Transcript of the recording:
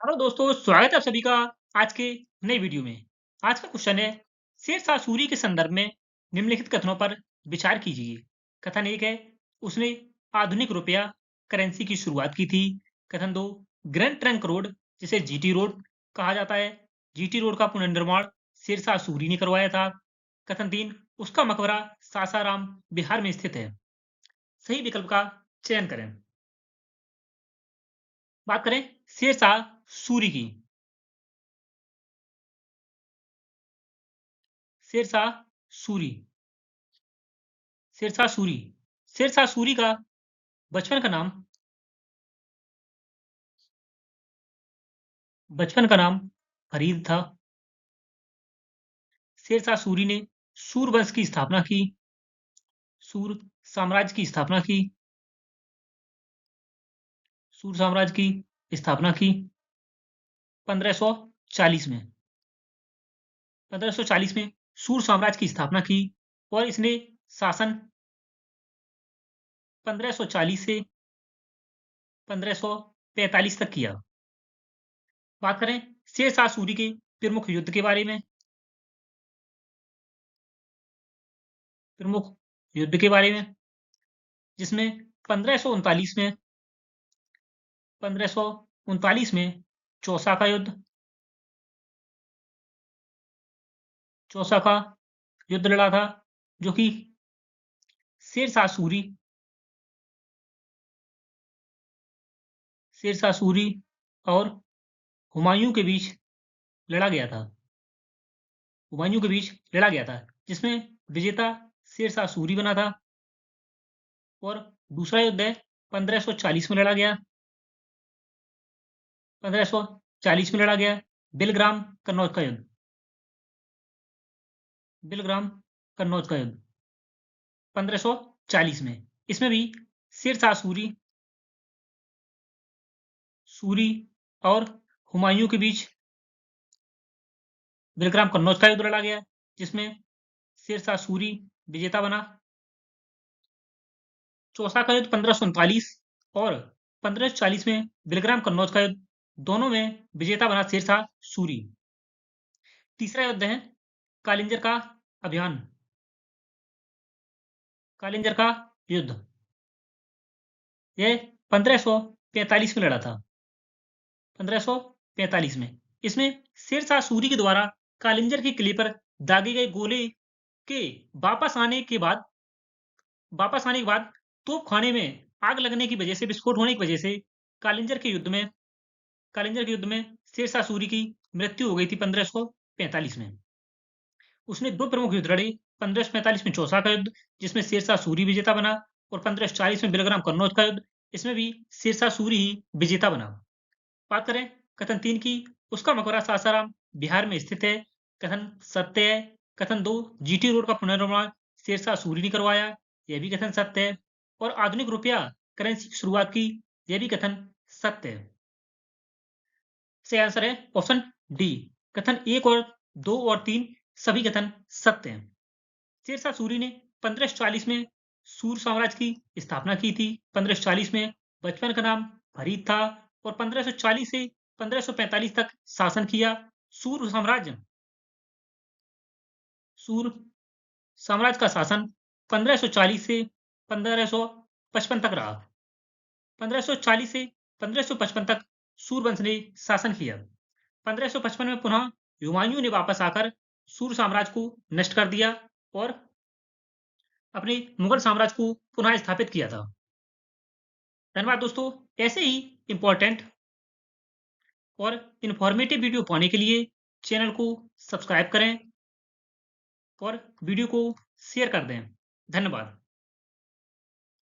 Hello दोस्तों, स्वागत है आप सभी का आज के नई वीडियो में। आज का क्वेश्चन है, शेरशाह सूरी के संदर्भ में निम्नलिखित कथनों पर विचार कीजिए। कथन 1 है, उसने आधुनिक रुपया करेंसी की शुरुआत की थी। कथन 2, ग्रैंड ट्रंक रोड जिसे जीटी रोड कहा जाता है, जीटी रोड का पुनर्निर्माण शेरशाह सूरी ने करवाया था। कथन 3, उसका मकबरा सासाराम बिहार में स्थित है। सही विकल्प का चयन करें। बात करें शेरशाह सूरी की। शेरशाह सूरी शेरशाह सूरी शेरशाह सूरी का बचपन का नाम फरीद था। शेरशाह सूरी ने सूर वंश की स्थापना की। सूर साम्राज्य की स्थापना की। सूर साम्राज्य की स्थापना की 1540 में। 1540 में सूर साम्राज्य की स्थापना की और इसने शासन 1540 से 1545 तक किया। बात करें शेरशाह सूरी के प्रमुख युद्ध के बारे में। प्रमुख युद्ध के बारे में जिसमें 1539 में चौसा का युद्ध चौसा का युद्ध लड़ा था, जो कि शेरशाह सूरी शेरशाह सूरी और हुमायूं के बीच लड़ा गया था। हुमायूं के बीच लड़ा गया था, जिसमें विजेता शेरशाह सूरी बना था। और दूसरा युद्ध है 1540 में लड़ा गया। 1540 में लड़ा गया बिलग्राम कन्नौज का युद्ध। बिलग्राम कन्नौज का युद्ध 1540 में। इसमें भी शेरशाह सूरी सूरी और हुमायूं के बीच बिलग्राम कन्नौज का युद्ध लड़ा गया, जिसमें शेरशाह सूरी विजेता बना। चौसा का युद्ध 1539 और 1540 में बिलग्राम कन्नौज का युद्ध, दोनों में विजेता बना शेरशाह सूरी। तीसरा युद्ध है कालिंजर का अभियान। कालिंजर का युद्ध यह 1545 में लड़ा था। 1545 में इसमें शेरशाह सूरी के द्वारा कालिंजर के किले पर दागे गए गोले के वापस आने के बाद तोपखाने में आग लगने की वजह से, विस्फोट होने की वजह से कालिंजर के युद्ध में शेरशाह सूरी की मृत्यु हो गई थी 1545 में। उसने दो प्रमुख युद्ध लड़े। 1545 में चौसा का युद्ध, जिसमें शेरशाह सूरी विजेता बना, और 1540 में बिलग्राम कन्नौज का युद्ध, इसमें भी शेरशाह सूरी ही विजेता बना। बात करें कथन 3 की, उसका मकबरा सासाराम बिहार में स्थित है। कथन सत्य है। कथन 2, जीटी रोड का पुनर्निर्माण शेरशाह सूरी ने करवाया, यह भी कथन सत्य है। और आधुनिक रुपया करेंसी की शुरुआत की, यह भी कथन सत्य है। सही आंसर है ऑप्शन डी। कथन 1 और 2 और 3 सभी कथन सत्य हैं। शेरशाह सूरी ने 1540 में सूर साम्राज्य की स्थापना की थी। 1540 में बचपन का नाम फरीद था और 1540 से 1545 तक शासन किया। सूर साम्राज्य सूर साम्राज्य का शासन 1540 से 1555 तक रहा। 1540 से 1555 तक सूरवंश ने शासन किया। 1555 में पुनः हुमायूं ने वापस आकर सूर साम्राज्य को नष्ट कर दिया और अपने मुगल साम्राज्य को पुनः स्थापित किया था। धन्यवाद दोस्तों। ऐसे ही इंपॉर्टेंट और इन्फॉर्मेटिव वीडियो पाने के लिए चैनल को सब्सक्राइब करें और वीडियो को शेयर कर दें। धन्यवाद।